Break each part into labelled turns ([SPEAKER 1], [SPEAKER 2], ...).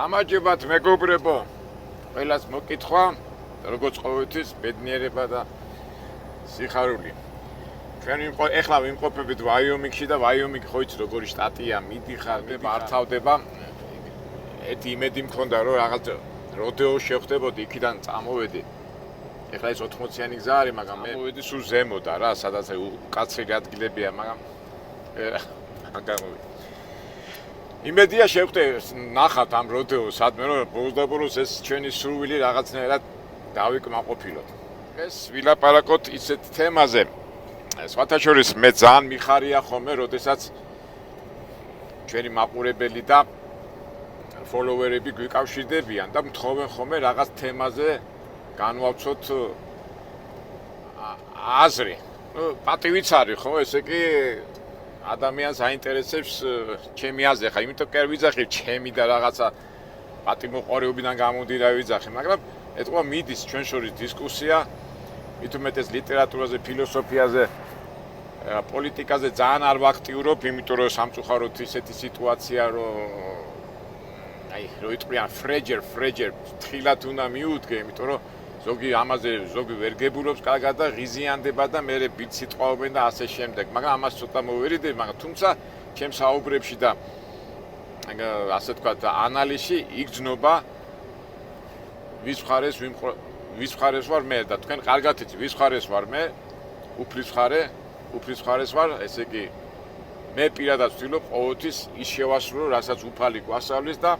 [SPEAKER 1] გამარჯობათ მეგობრებო, ყველას მოკითხვა, როგორც ყოველთვის ბედნიერება და სიხარული. ჩვენ ეხლა ვიმყოფებით ვაიომინგში და ვაიომინგი ხო იცი როგორი შტატია, მიდიხარ, მართავდება. ერთი იმედი მქონდა რომ რაღაც როდეო შევხდებოდი, იქიდან წამოვედი. ეხლა ეს 80-იანი გზა არის, მაგრამ მე მოვედი სულ ზემოდა რა, სადაც უკაცრიელი ადგილებია, მაგრამ გამოვედი. იმედია შევხვდე ნახავთ ამ როდეოს, სადმე რომ ბოლოს ეს ჩვენი სურვილი რაღაცნაირად დავიკმაყოფილოთ. ეს ვილაპარაკოთ ისეთ თემაზე. სხვათა შორის მე ძალიან მიხარია ხოლმე, როდესაც ჩვენი მაყურებელი და ფოლოვერები გვიკავშირდებიან და მთხოვენ ხოლმე რაღაც თემაზე განვავცოთ აზრი. პატივიც არის ხო, ესე კი ადამიანს აინტერესებს ჩემი აზრი, ხა იმიტომ კი არ ვიძახი ჩემი და რაღაცა პატიმოყარეობიდან გამომდინარე ვიძახი, მაგრამ ეთქვა მიდის ჩვენ შორის დისკუსია, მით უმეტეს ლიტერატურაზე, ფილოსოფიაზე, პოლიტიკაზე ძალიან არ ვაქტიურობ, იმიტომ რომ სამწუხაროდ ისეთი სიტუაცია, რომ რო იტყვიან ფრეჯერ, თხილად უნდა მიუდგე, იმიტომ რომ ზოგი ვერ გებულობს კარგად და ღიზიანდება და მერე ბიჭ სიტყვაობენ და ასე შემდეგ, მაგრამ ამას ცოტა მოვერიდები, მაგრამ თუმცა ჩემ საუბრებში და ასე ვთქვათ ანალიზში იგრძნობა ვის მხარეს ვარ მე და თქვენ კარგად იცით ვის მხარეს ვარ მე, უფლის მხარეს ვარ, ესე იგი მე პირადად ვცდილობ ყოველთვის ის შევასრულო, რასაც უფალი გვასწავლის და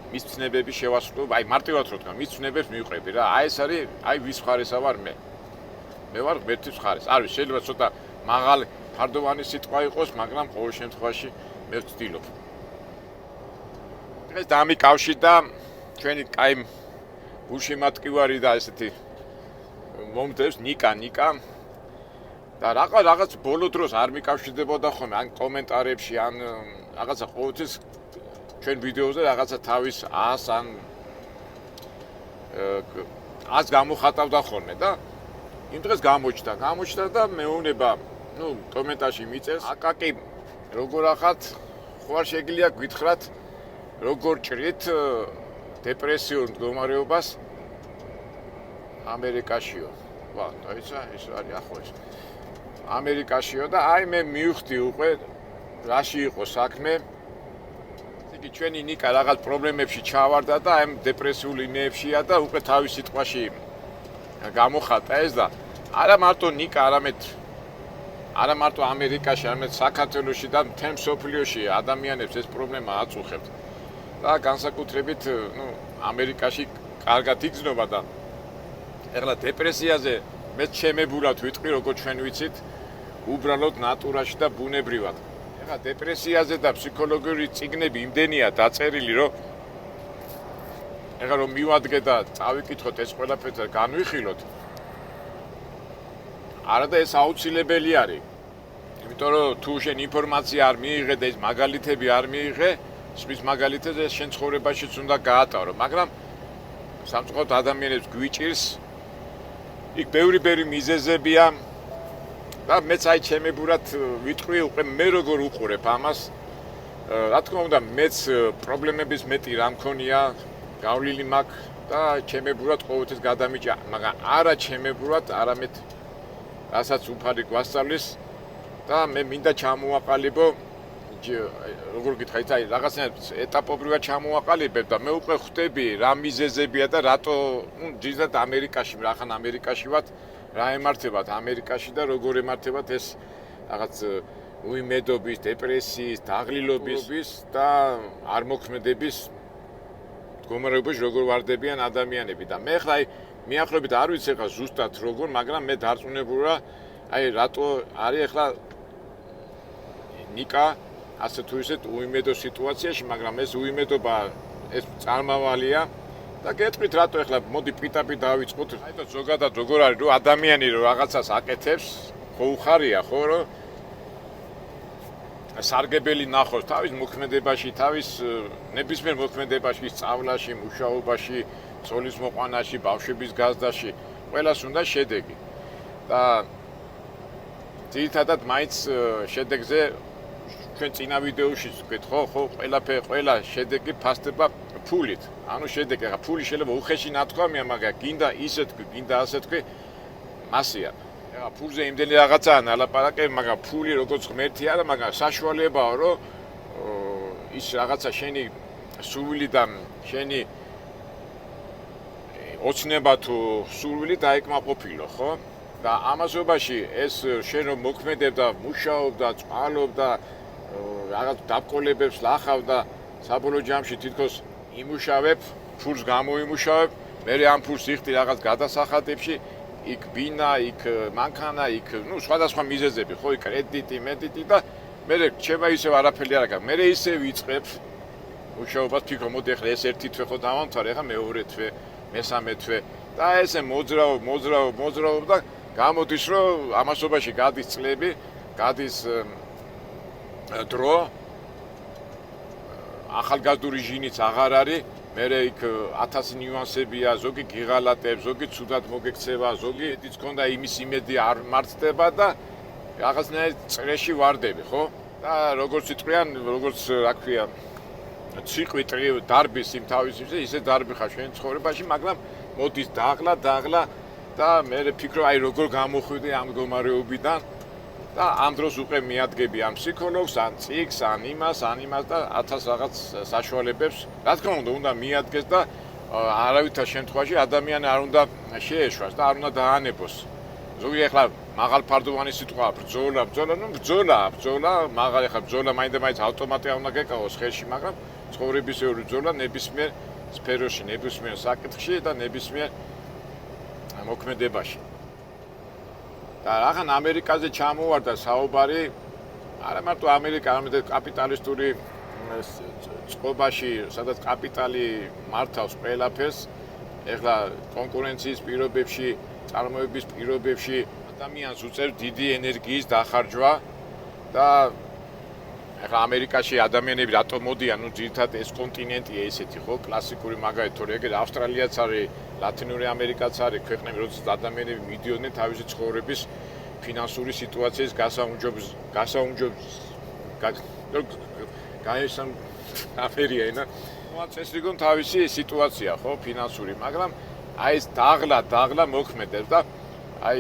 [SPEAKER 1] მის ცნებები შევასრულო, აი მარტივად რო თქვა, მის ცნებებს მივყრები რა. აი ეს არის, აი ვის მხარესა ვარ მე. მე ვარ ღმერთის მხარეს. არ ვიცი, შეიძლება ცოტა მაღალი, ფარდოვანი სიტყვა იყოს, მაგრამ ყოველ შემთხვევაში მე ვცდილობ. ეს დამიკავშირდა ჩვენი კაი გულშემატკივარი და ესეთი მომდევს ნიკა და რაღაც ბოლო დროს არ მიკავშირდებოდა ხოლმე ან კომენტარებში, ან რაღაცა ყოველთვის ჩვენ ვიდეოზე რაღაცა თავის ას გამოხატავდა ხოლმე და იმ დღეს გამოჩნდა და მეუნება, კომენტარში მიწევს, აკაკი როგორ ახათ, ხო არ შეგიძლია გითხრათ, როგორ ჭრით დეპრესიულ მდგომარეობას ამერიკაშიო. დაიცა, ეს არის ახლა ეს. ამერიკაშიო და აი მე მივხვდი უკვე რაში იყო საქმე. იგი ჩვენი ნიკა რაღაც პრობლემებში ჩავარდა და აი დეპრესიული იმეებშია და უკვე თავის სიტყვაში გამოხატა ეს და არა მარტო ნიკა, არა მარტო ამერიკაში, არამედ საქართველოში და მთელ მსოფლიოში ადამიანებს ეს პრობლემა აწუხებთ. და განსაკუთრებით, ამერიკაში კარგად იგრძნობა და ეხლა დეპრესიაზე მე ჩემებურად ვიტყვი, როგორც ჩვენ ვიცით, უბრალოდ ნატურაში და ბუნებრივად. ეხლა დეპრესიაზე და ფსიქოლოგიური წიგნები იმდენია დაწერილი, რომ ეხლა რომ მივადგე და წავიკითხოთ ეს ყველაფერი და განვიხილოთ, არა და ეს აუცილებელი არის. იმიტომ რომ თუ შენ ინფორმაცია არ მიიღე და ეს მაგალითები არ მიიღე, მის მაგალითზე შენ ცხოვრებაშიც უნდა გაატარო, მაგრამ სამწუხაროდ ადამიანებს გვიჭირს იქ ბევრი მიზეზებია და მეც აი ჩემებურად ვიტყვი უკვე მე როგორ უყურებ ამას. რა თქმა უნდა, მეც პრობლემების მეტი რა მქონია, გავლილი მაქვს და ჩემებურად ყოველთვის გადამიჭა, მაგრამ არა ჩემებურად, არამედ რასაც უფალი გვასწავლის და მე მინდა ჩამოვაყალიბო როგორ გითხარით, აი რაღაცნაირად ეტაპობრივად ჩამოვაყალიბებ და მე უკვე ხვდები რა მიზეზებია და რატო, ძირითადად ამერიკაში, რახან ამერიკაში ვართ, რა ემართებათ ამერიკაში და როგორ ემართებათ ეს რაღაც უიმედობის, დეპრესიის, დაღლილობის და არ მოქმედების მდგომარეობაში როგორ ვარდებიან ადამიანები და მე ხლა აი მიახლოებით არ ვიცი ხა ზუსტად როგორ, მაგრამ მე დარწმუნებული ვარ, აი რატო არის ახლა ნიკა ასე თუ ისეთ უიმედო სიტუაციაში, მაგრამ ეს უიმედობა ეს წარმავალია და გეტყვით რატო ეხლა მოდი პიტაპით დავიწყოთ. საერთოდ ზოგადად როგორ არის რომ ადამიანი რომ რაღაცას აკეთებს, ხო უხარია ხო რომ სარგებელი ნახოს თავის მოქმედებაში, თავის ნებისმიერ მოქმედებაში, სწავლაში, მუშაობაში, ცოლის მოყვანაში, ბავშვების გაზრდაში, ყველას უნდა შედეგი. და ძირითადად მაინც შედეგზე ჩვენ წინა ვიდეოშიც ვქვით, ხო, ყველა შედეგი ფასდება ფულით. ანუ შედეგი, ხა ფული შეიძლება უხეში ნათქვამია, მაგრამ გინდა ისე თქვი, გინდა ასე თქვი, მასია. ხა ფულზე იმდენი რაღაცაა ნალაპარაკები, მაგრამ ფული როგორც ღმერთი არა, მაგრამ საშუალებაა, რომ ის რაღაცა შენი სურვილიდან, შენი ოცნება თუ სურვილი დაეკმაყოფილო, ხო? და ამასობაში ეს შენ რომ მოქმედებ და მუშაობ და წვალობ და რაღაც დაბკოლებებს ლახავ და საბოლოო ჯამში თითქოს იმუშავებ, ფულს გამოიმუშავებ, მე ამ ფულს იხდი რაღაც გადასახადებში, იქ ბინა, იქ მანქანა, იქ სხვადასხვა მიზეზები, ხო, იქ კრედიტი, მედიტი და მე რჩება ისევ არაფერი არ აქვს. მე ისე ვიწყებ მუშაობას, თვითონ მოდი ახლა ეს ერთი თვე ხო დავამთავრე, ახლა მეორე თვე, მესამე თვე და ესე მოძრაობ და გამოდის რომ ამასობაში გადის წლები, გადის დრო, ახალგაზრდული ჟინიც აღარ არის, მე იქ 1000 ნიუანსებია, ზოგი გიღალატებს, ზოგი ცუდად მოგექცევა, ზოგი ეთიც ქონდა იმის იმედი არ მართდება და რაღაცნაირ წრეში ვარდები, ხო? და როგორც იტყვიან, როგორც რა ქვია, ციყვი დარბის იმ თავისივე, ისე დარბი ხარ შენ ცხოვრებაში, მაგრამ მოდის დაღლა და მე ვფიქრობ, აი როგორ გამოხვიდე ამ მდგომარეობიდან და ამ დროს უკვე მიადგები ამ ფსიქოლოგს, ან წიგს, ან იმას და 1000 რაღაც საშუალებებს. რა თქმა უნდა მიადგეს და არავითარ შემთხვევაში ადამიანი არ უნდა შეეშვას და არ უნდა დაანებოს. ზოგი ახლა მაღალფარდოვანი სიტყვაა ბრძოლა, მაღალი ხა ბრძოლა მაინდა-მაინც ავტომატი არ უნდა გეკავოს ხელში, მაგრამ ცხოვრებისეული ბრძოლა ნებისმიერ სფეროში, ნებისმიერ საკითხში და ნებისმიერ მოქმედებაში. და რახან ამერიკაზე ჩამოვარდა საუბარი, არა მარტო ამერიკა, არამედ კაპიტალისტური წყობაში, სადაც კაპიტალი მართავს ყველაფერს, ეხლა კონკურენციის პირობებში, წარმოების პირობებში ადამიანს უწევს დიდი ენერგიის დახარჯვა და ეხლა ამერიკაში ადამიანები რატო მოდიან, ძირითადად ეს კონტინენტია ესეთი, ხო, კლასიკური მაგალითად, თორე ეგრე ავსტრალიაც არის, ლათინური ამერიკაც არის, ქვეყნები, როდესაც ადამიანები მიდიოდნენ თავისი ცხოვრების ფინანსური სიტუაციის გაესამფერია, წესრიგონ თავისი სიტუაცია, ხო, ფინანსური, მაგრამ აი ეს დაღლა მოქმედებს და აი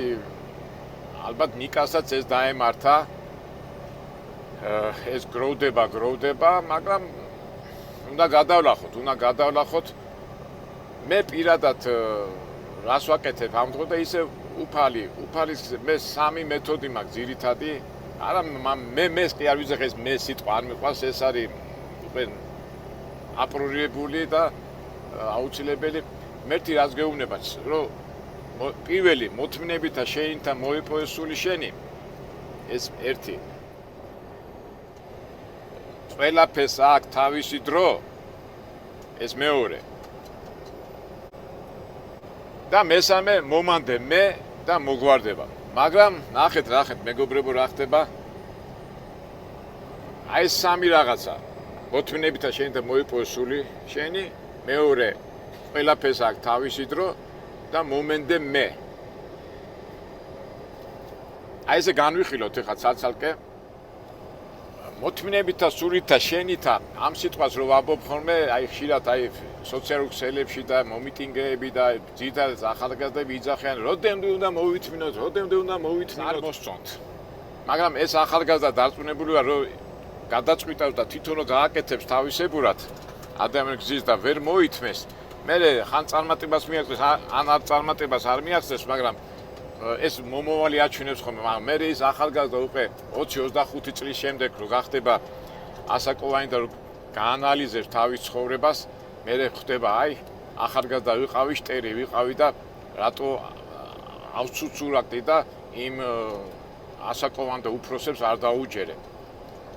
[SPEAKER 1] ალბათ ნიკასაც ეს დაემართა, ეს გროვდება, მაგრამ უნდა გადავლახოთ. მე პირადად რას ვაკეთებ ამ დღე და ისე უფალის მე 3 მეთოდი მაქვს ძირითადი. არა მე კი არ ვიძახ ეს მე სიტყვა არ მიყვარს, ეს არის უკვე აპრიორიული და აუცილებელი. მერთი რაც გეუბნებათ, რომ პირველი მოთმინებით და შეინთა მოიპოვეს სული შენი, ეს ერთი. ყველაფერს აქვს თავისი დრო, ეს მეორე. და მესამე მომანდე მე და მოგვარდება. მაგრამ ნახეთ, მეგობრებო, რა ხდება? აი ეს 3 რაღაცა. მოთმინებით და შეინთა მოიპოვეს სული შენი, მეორე ყველაფერს აქვს თავისი დრო და მომენდე მე. აი ესე განვიხილოთ ახლა ცალ-ცალკე. მოთმინებით და სულით და შენით ამ სიტყვას რო ვამბობ ხოლმე, აი ხშირად აი სოციალურ ქსელებში და მომიტინგეები და ძირითადად ახალგაზრდები იძახიან, როდემდე უნდა მოვითმინოთ, არ მოსწონთ. მაგრამ ეს ახალგაზრდა დარწმუნებულია, რომ გადაწყვიტავს და თვითონ გააკეთებს თავისებურად ადამიანს გზის და ვერ მოითმეს. მე ხან წარმატებას მიაღწევს, ან არ წარმატებას არ მიაღწევს, მაგრამ ეს მომავალი აჩვენებს ხოლმე, მაგრამ მე ის ახალგაზრდა უკვე 20-25 წლის შემდეგ რო გახდება ასაკოვანი და რო გაანალიზებს თავის ცხოვრებას, მე ხვდება, აი, ახალგაზრდა ვიყავი, შტერი ვიყავი და რატო ავცუცურაკდი და იმ ასაკოვან და უფროსებს არ დაუჯერე.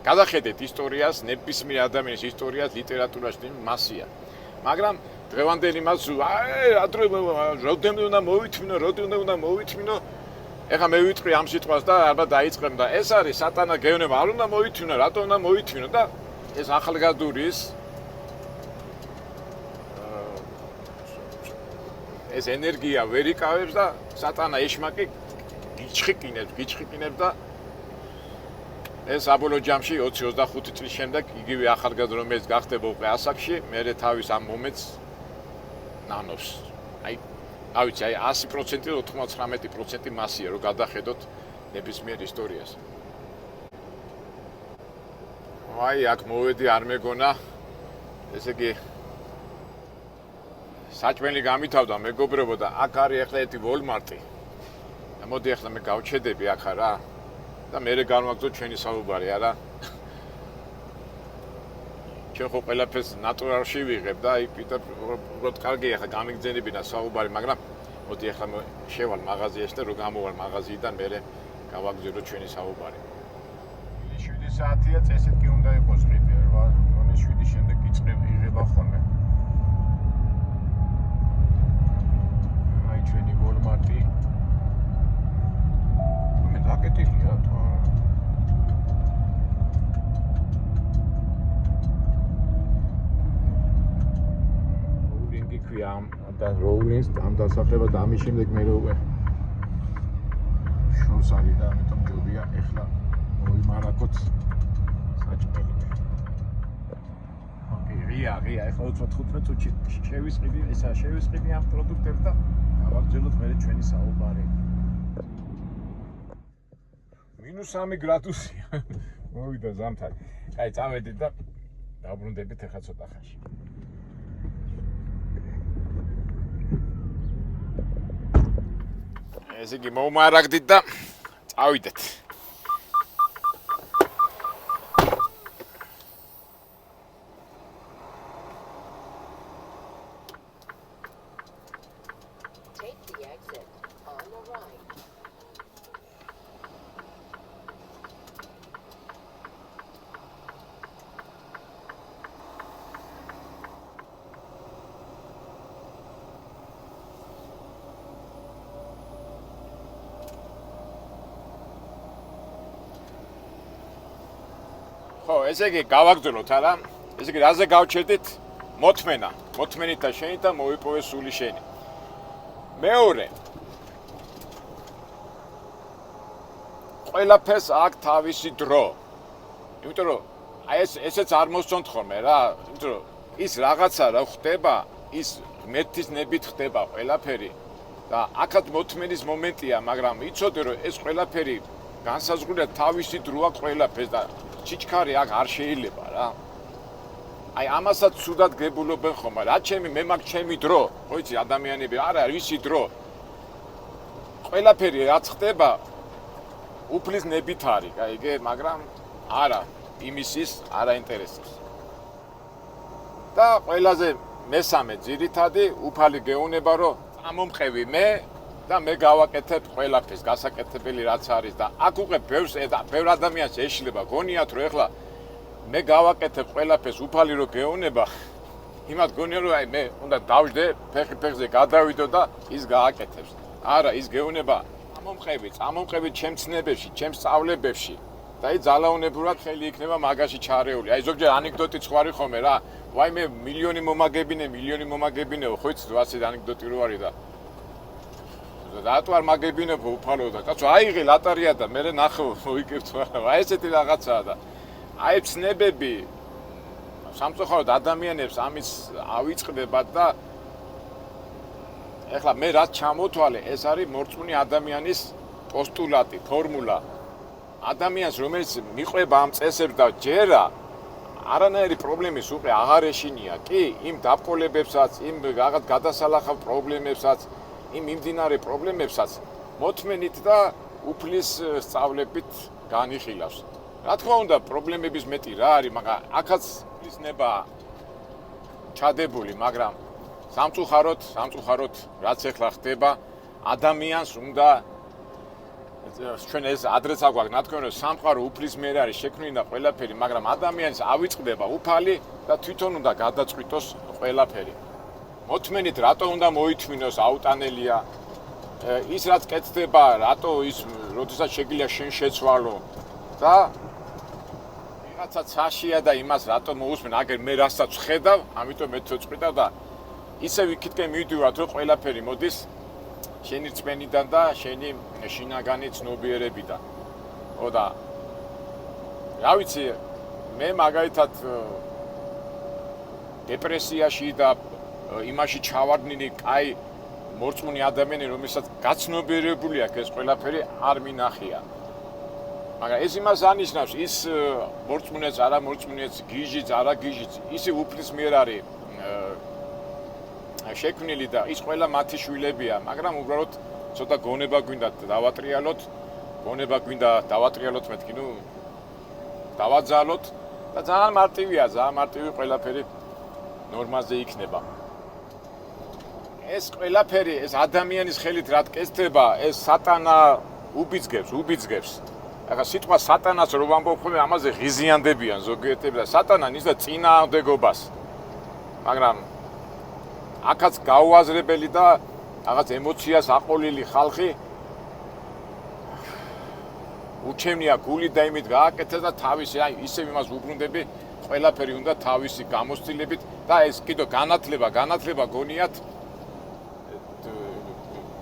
[SPEAKER 1] გადახედეთ ისტორიას, ნებისმიერ ადამიანის ისტორიას ლიტერატურაში მასია. მაგრამ დღევანდელი მას როდემდე უნდა მოვითმინო, ეხლა მე ვიტყვი ამ სიტყვას და ალბათ დაიწყებ და ეს არის სატანა გეუბნება, არ უნდა მოვითმინო, რატო უნდა მოვითმინო და ეს ახალგაზრდულის ეს ენერგია ვერ იკავებს და სატანა ეშმაკი გიჩხიკინებს და ეს საბოლოო ჯამში 20-25 წლის შემდეგ იგივე ახალგაზრდა რომელიც გახდება უკვე ასაკში, მე თავის ამ მომენტს ნანობს. აი 100%, 99% მასია რომ გადახედოთ ნებისმიერ ისტორიას. აი აქ მოვედი არ მეგონა ესე იგი საჭმელი გამითავდა მეგობრებო და აქ არის ახლა ერთი ვოლმარტი. მოდი ახლა მე გავჩედები აქ რა და მე განვაგრძო ჩვენი საუბარი არა. ჩვენ ხო ყველაფერს ნატურალში ვიღებ და აი პიტერ უბრალოდ კარგია ახლა გამიგძენებინა საუბარი, მაგრამ მოდი ახლა შევალ მაღაზიაში და რო გამოვალ მაღაზიიდან მე გავაგრძელო ჩვენი საუბარი. 7 საათია წესით კი უნდა იყოს ყიდე რა, 7 შემდეგ იღება ხოლმე. აი ჩვენი ვოლმარტი. მე დაკეტილია თო. როულინგი ქვია და როულინგს ამ დასახელება და ამის შემდეგ მე უკვე შოს არის და ამიტომ ჯობია ეხლა მოიმარაგოთ საჭმელი. ღია, ეხლა 25 წუთში შევისყიდი, ესაა შევისყიდი ამ პროდუქტებს და გავაგრძელოთ მე ჩვენი საუბარი. -3 გრადუსია. მოვიდა ზამთარი. აი, წავედით და დაბრუნდებით ახლა ცოტა ხანში. ესე იგი მომარაგდით და წავიდეთ. ხო, ესე იგი გავაგრძელოთ არა? ესე იგი რაზე გავჩერდით? მოთმენით და შენი და მოიპოვე სული შენი. მეორე. ყველაფერს აქვს თავისი დრო. იმიტომ რომ აი ესეც არ მოსწონთ ხოლმე რა, იმიტომ რომ ის რაღაცა რა ხდება, ის მეთის ნებით ხდება ყველაფერი და აქაც მოთმენის მომენტია, მაგრამ იცოდე რომ ეს ყველაფერი განსაზღვრულია თავისი დრო აქვს ყველაფერს და ჩიჩქარი აქ არ შეიძლება რა. აი ამასაც ცუდად გებულობენ ხომ, რა მე მაქვს ჩემი დრო, ხო იცი ადამიანები არა ვისი დრო. ყველაფერი რაც ხდება უფლის ნებით არის, გაიგე, მაგრამ არა იმისის არ აინტერესებს. და ყველაზე მესამე ძირითადი უფალი გეუნება რომ ამომყევი მე და მე გავაკეთებ ყველაფერს გასაკეთებელი რაც არის და აქ უკვე ბევრ ადამიანს ეშლება გონიათ რომ ეხლა მე გავაკეთებ ყველაფერს უფალი რო გეუნება იმათ გონია რომ აი მე უნდა დავждე ფეხზე გადავიდო და ის გააკეთებს არა ის გეუნება წამომყევი ჩემ ცნებებში ჩემ სწავლებებში და აი ძალაუნებურად ხელი იქნება მაგაში ჩარეული აი ზოგჯერ ანეკდოტი ხვარი ხომე რა ვაი მე მილიონი მომაგებინეო ხო იცი ასე ანეკდოტი რო არის და რატო არ მაგებინებო უფალო და კაცო აიღე ლატარია და მე ნახო მოიგებთ რა ესეთი რაღაცაა და აი ცნებები სამწუხაროდ ადამიანებს ამის ავიწყდებათ და ეხლა მე რაც ჩამოთვალე ეს არის მორწმუნე ადამიანის პოსტულატი ფორმულა ადამიანს რომელიც მიყვება ამ წესებს და ჯერა არანაირი პრობლემის უკვე აღარ ეშინია კი იმ დაბყოლებებსაც იმ რაღაც გადასალახავ პრობლემებსაც იმ მიმდინარე პრობლემებსაც მოთმენით და უფლის სწავლებით განიხილავს. რა თქმა უნდა, პრობლემების მეტი რა არის, მაგრამ აქაც ფლისნება ჩადებული, მაგრამ სამწუხაროდ რაც ეხლა ხდება, ადამიანს უნდა ჩვენ ეს ადრეც აგვაქვს ნათქვამი, რომ სამყარო უფლის მიერ არის შექმნილი და ყველაფერი, მაგრამ ადამიანს ავიწყდება უფალი და თვითონ უნდა გადაწყვიტოს ყველაფერი. მოთმენით რატო უნდა მოითმინოს აუტანელია ის რაც კეთდება რატო ის როდესაც შეგიძლია შენ შეცვალო და ვიღაცა ცაშია და იმას რატო მოусმენ აგერ მე რასაც ხედავ ამიტომ მე თოწყვიტავ და ისე ვიქითკენ მივიდივართ რომ ყველაფერი მოდის შენი რწმენიდან და შენი შინაგანი ცნობიერებიდან. ო და რა ვიცი, მე მაგალითად დეპრესიაში და იმაში ჩავარდნილი, კაი მორწმუნე ადამიანი, რომელსაც გაცნობიერებული აქვს ეს ყველაფერი, არ მინახია. მაგრამ ეს იმას ანიშნავს, ის მორწმუნეც, არა მორწმუნეც, გიჟიც, არა გიჟიც, ისე უფლის მიერ არის შექმნილი და ის ყველა მათი შვილებია, მაგრამ უბრალოდ ცოტა გონება გვინდა დავატრიალოთ, მეთქი, დავაძალოთ და ძალიან მარტივია, ყველაფერი ნორმაზე იქნება. ეს ყველაფერი, ეს ადამიანის ხელით რა ტკეცდება, ეს სატანა უბიძგებს. ახლა სიტყვა სატანას რო ვამბობ ხოლმე, ამაზე ღიზიანდებიან ზოგიერთები და სატანა ნიშნავს წინააღმდეგობას. მაგრამ აქაც გაუაზრებელი და რაღაც ემოციას აყოლილი ხალხი უჩემნია გული და იმით გააკეთეს და თავისი, ისევ იმას უბრუნდები, ყველაფერი უნდა თავისი გამოცდილებით და ეს კიდო განათლება გონიათ.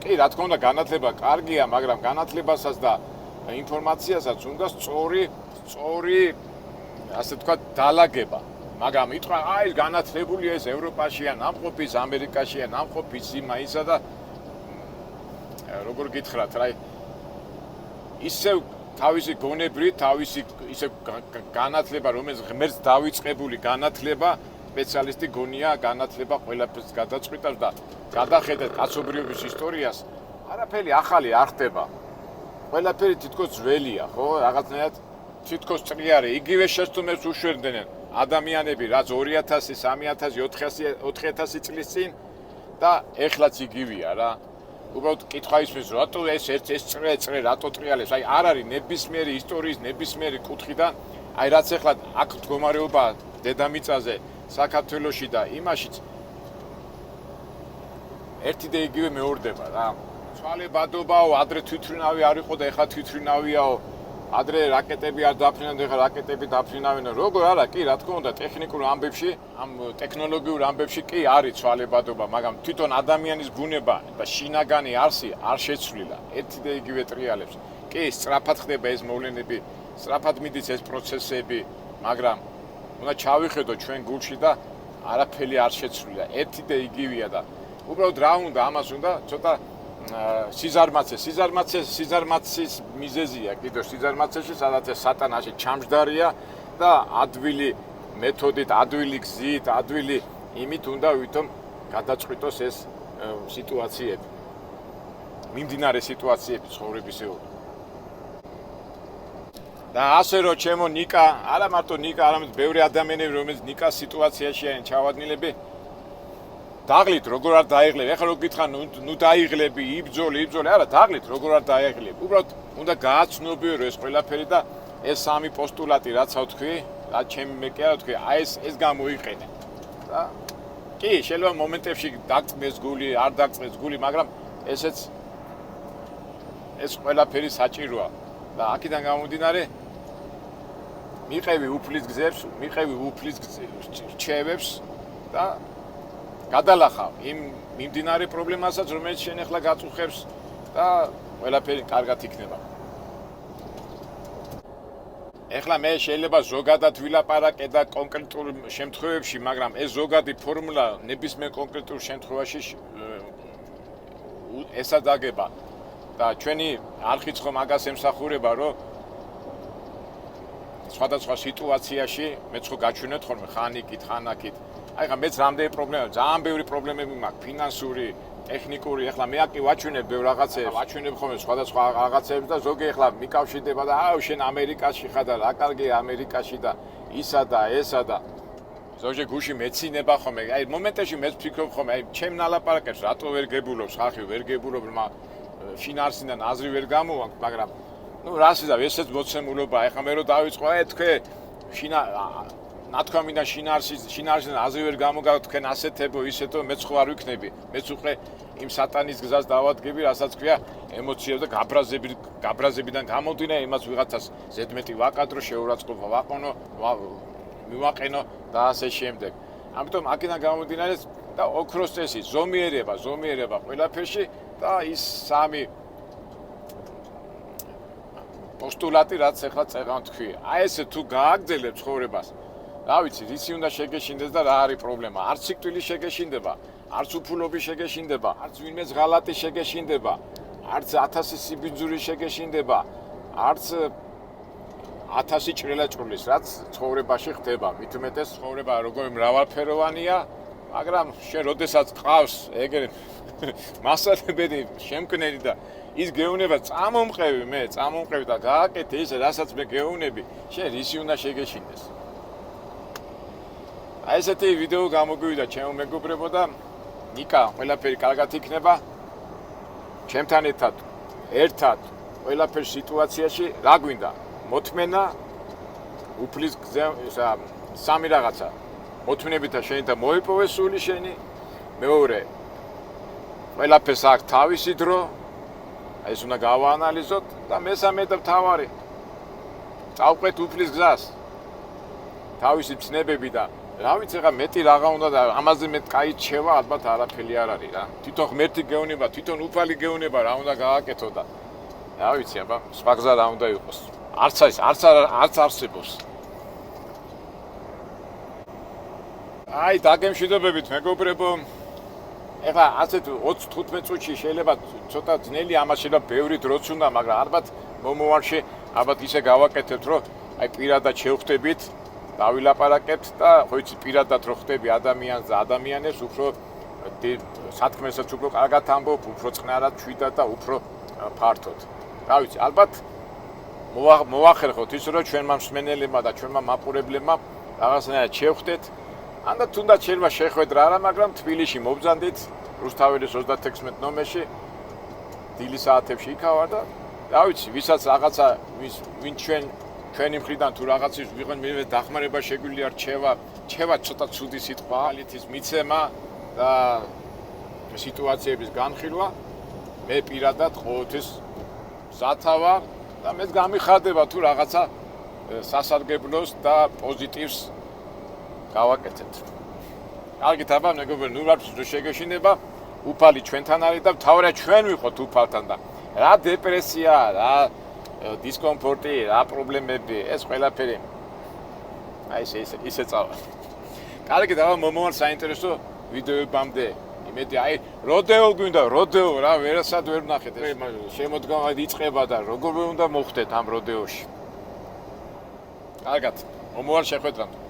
[SPEAKER 1] კი, რა თქმა უნდა, განათლება კარგია, მაგრამ განათლებასაც და ინფორმაციასაც უნდა სწორი, ასე თქვა, დალაგება. მაგრამ ითქვა, ეს განათლებულია, ეს ევროპაშია, ნამყოფი, ამერიკაშია, ნამყოფი, ისა და როგორ გითხრათ, ისევ თავისი გონებრივი, თავისი ისე განათლება, რომელიც ღმერთს დავიწყებული განათლება, სპეციალისტი გონია, განათლება ყველაფერს გადაწყვეტავს და გადახედეთ კაცობრიობის ისტორიას, არაფერი ახალი არ ხდება. ყველაფერი თითქოს ძველია, ხო? რაღაცნაირად თითქოს წრიარი, იგივე შეცდომებს უშვერდნენ ადამიანები, რაც 2000, 3000, 4000 წლის წინ და ეხლაც იგივეა რა. უბრალოდ კითხვა ისმის, რატო ეს წრე რატო ტრიალებს? არ არის ნებისმიერი ისტორიის ნებისმიერი კუთხიდან, რაც ეხლა აქ მდგომარეობა დედამიწაზე, საქართველოში და იმაშიც ერთი და იგივე მეორდება რა. ცვალებადობაო, ადრე თვითმფრინავი არ იყო და ეხლა თვითმფრინავიაო. ადრე რაკეტები არ დაფრინავდნენ, ეხლა რაკეტები დაფრინავენ. როგორ არა, კი, რა თქმა უნდა, ტექნიკურ ამბებში, ამ ტექნოლოგიურ ამბებში კი არის ცვალებადობა, მაგრამ თვითონ ადამიანის ბუნება და შინაგანი არსი არ შეცვლილა. ერთი და იგივე ტრიალებს. კი, სწრაფად ხდება ეს მოვლენები, სწრაფად მიდის ეს პროცესები, მაგრამ უნდა ჩავიხედოთ ჩვენ გულში და არაფერი არ შეცვლილა. ერთი და იგივეა და უბრალოდ რა უნდა, ამას უნდა ცოტა სიზარმაცის მიზეზია კიდევ სიზარმაცეში, სადაც სატანაში ჩამჯდარია და ადვილი მეთოდით, ადვილი გზით, ადვილი იმით უნდა ვითომ გადაწყვიტოს ეს სიტუაციები. მიმდინარე სიტუაციები ცხოვრებისეული. და ასე რომ ჩემო ნიკა, არა მარტო ნიკა, არამედ ბევრი ადამიანები, რომელიც ნიკას სიტუაციაში არიან ჩავადნილები, დაღლით როგორ არ დაიღლებ. ეხლა რო გითხრა, ნუ დაიღლები, იბძოლი, არა, დაღლით როგორ არ დაიღლებ. უბრალოდ უნდა გააცნობიერო ეს ყველაფერი და ეს სამი პოსტულატი, რაც ვთქვი, რაც ჩემი მეკია ვთქვი, ეს გამოიყენე. და კი, შეიძლება მომენტებში დაგწმეს გული, არ დაგწმეს გული, მაგრამ ეს ყველაფერი საჭიროა. და აქედან გამომდინარე მიყევი უფლის გზებს, მიყევი უფლის რჩევებს და გადალახავ იმ მიმდინარე პრობლემასაც, რომელიც შენ ახლა გაწუხებს და ყველაფერი კარგად იქნება. ეხლა მე შეიძლება ზოგადად ვილაპარაკე და კონკრეტულ შემთხვევებში, მაგრამ ეს ზოგადი ფორმულა ნებისმიერ კონკრეტულ შემთხვევაში ესადაგება და ჩვენი არხიც ხომ მაგას ემსახურება, რომ სხვადასხვა სიტუაციაში მეც ხო გაჩვენეთ ხოლმე ხანიკით, ხანაკით. ახლა მეც რამდენი პრობლემა, ძალიან ბევრი პრობლემები მაქვს, ფინანსური, ტექნიკური. ახლა მე აკი ვაჩვენებ ბევრ რაღაცებს, ვაჩვენებ ხოლმე სხვადასხვა რაღაცებს და ზოგი ახლა მიკავშირდება და შენ ამერიკაში ხარ და რა კარგია ამერიკაში და ისა და ესა და ზოგჯერ გუში მეცინება ხოლმე. მომენტებში მეც ვფიქრობ ხოლმე, ჩემ ნალაპარაკებს რატო ვერ გებულობს ხალხი, ვერ გებულობ, ფინანსიდან აზრი ვერ გამოვაქვს, მაგრამ რას იზავ, ესეც მოცემულობა. ახლა მე რო დავიწყო, თქვენ ნათქვამიდან შინაარსიდან აზრი ვერ გამოგავთ, თქვენ ასეთებო, ისეთო, მეც ხო არ ვიქნები. მეც უკვე იმ სატანის გზას დავადგები, რასაც ქვია ემოციები და გაბრაზებიდან გამომდინარე, იმას ვიღაცას ზედმეტი ვაკადრო, შეურაცხყოფა ვაყენო, მივაყენო და ასე შემდეგ. ამიტომ აქედან გამომდინარე და ოქროს წესი, ზომიერება ყველაფერში და ის სამი პოსტულატი რაც ახლა წეღან თქვი. აი ესე თუ გააგრძელებ ცხოვრებას, რა ვიცი, რისი უნდა შეგეშინდეს და რა არის პრობლემა. არც სიკვდილი შეგეშინდება, არც უფულობი შეგეშინდება, არც ვინმეს ღალატი შეგეშინდება, არც 1000 სიბინძური შეგეშინდება, არც 1000 ჭრელაჭრულის, რაც ცხოვრებაში ხდება. მით უმეტეს ცხოვრება როგორი მრავალფეროვანია, მაგრამ შენ როდესაც ყავს ეგრე მასალებები შემკნელი და ის გეუნება წამომყევი მე, წამომყევი და გააკეთე ისე, რასაც მე გეუნები, შენ რისი უნდა შეგეშინდეს. აი ესეთი ვიდეო გამოგვივიდა ჩემო მეგობრებო და ნიკა, ყველაფერი კარგად იქნება. ჩემთან ერთად ყველაფერ სიტუაციაში რა გვინდა? მოთმენა, უფლის სამი რაღაცა. მოთმენებითა შენი და მოიპოვე სული შენი. მეორე, ყველაფერს აქვს თავისი დრო. აი ეს უნდა გავაანალიზოთ და მესამე და მთავარი. წავყვეთ უფლის გზას. თავისი ცნებები და რა ვიცი, ეხა მეტი რაღა უნდა და ამაზე მეტ კაი რჩევა ალბათ არაფერი არ არის რა. თვითონ ღმერთი გეუნება, თვითონ უფალი გეუნება რა უნდა გააკეთო და რა ვიცი, აბა სხვა გზა რა უნდა იყოს. არც არსებობს. აი დაგემშვიდობებით მეგობრებო. ეხლა ასეთ 20-15 წუთში შეიძლება ცოტა ძნელი, ამას შეიძლება ბევრი დროც უნდა, მაგრამ ალბათ მომავალში ალბათ ისე გავაკეთებთ, რომ აი პირადად შევხვდებით, დავილაპარაკებთ და ხო იცი პირადად რო ხდები ადამიანს და ადამიანებს უფრო სათქმესაც უფრო კარგად ამბობ, უფრო წყნარად ჩვიდად და უფრო ფართოდ. რა ვიცი, ალბათ მოახერხოთ ის, რომ ჩვენმა მსმენელებმა და ჩვენმა მაყურებლებმა რაღაცნაირად შევხვდეთ. ანდა თუნდაც შეიძლება შეხვედრა არა, მაგრამ თბილისში მობრძანდით რუსთაველის 36 ნომერში დილის საათებში იქავარ და რა ვიცი, ვისაც რაღაცა ვინ ჩვენი მხრიდან თუ რაღაცის ვიღონ მე დახმარება შეგვიძლია რჩევა ცოტა ცუდი სიტყვა, ალითის მიცემა და სიტუაციების განხილვა, მე პირადად ყოველთვის სათავარ და მეც გამიხარდება თუ რაღაცა სასარგებლოს და პოზიტივს გავაკეთებთ. კარგით, აბა მეგობრებო, ნუ რაც შეგეშინება, უფალი ჩვენთან არის და მთავარია ჩვენ ვიყოთ უფალთან და რა დეპრესია, რა დისკომფორტი, რა პრობლემები, ეს ყველაფერი აი ისე წავა. კარგით, აბა მომავალ საინტერესო ვიდეოებამდე იმედი, აი როდეო გვინდა, როდეო რა, ვერასად ვერ ვნახეთ. შემოდგომა იწყება და როგორ უნდა მოხდეთ ამ როდეოში. კარგად, მომავალ შეხვედრამდე.